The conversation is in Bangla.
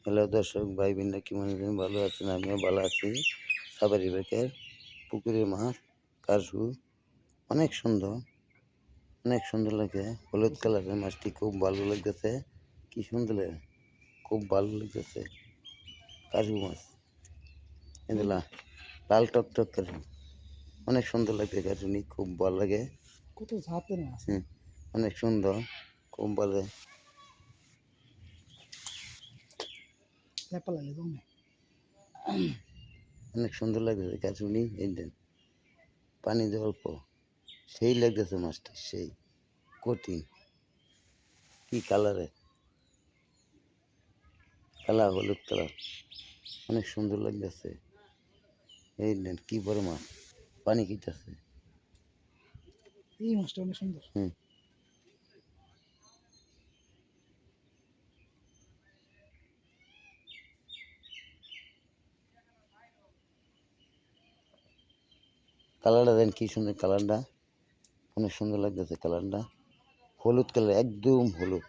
হ্যালো দর্শক ভাই বোনরা কেমন আছেন? ভালো আছেন? আমিও ভালো আছি। সাবারি বেকের পুকুরের মাছ কাশু অনেক সুন্দর, অনেক সুন্দর লাগে। হলুদ কালারের মাছটি খুব ভালো লাগতেছে। কি সুন্দর লাগে, খুব ভালো লাগতেছে। কাশু মাছ এগুলা লাল টকটক কাশু অনেক সুন্দর লাগে। কাশুনি খুব ভালো লাগে। কত জাতের মাছ অনেক সুন্দর, খুব ভালো লাগে। অনেক সুন্দর লাগতেছে কাশুনি। এই দেন পানি যে অল্প সেই লাগতেছে মাছটি, সেই কঠিন। কি কালারে, কালা হলুদ কালার, অনেক সুন্দর লাগতেছে। এই নেন কি বড় মাছ, পানি খেতেছে। এই মাছটা অনেক সুন্দর। কালারটা দেন কি সুন্দর, কালারটা অনেক সুন্দর লাগতেছে। কালারটা হলুদ কালার, একদম হলুদ।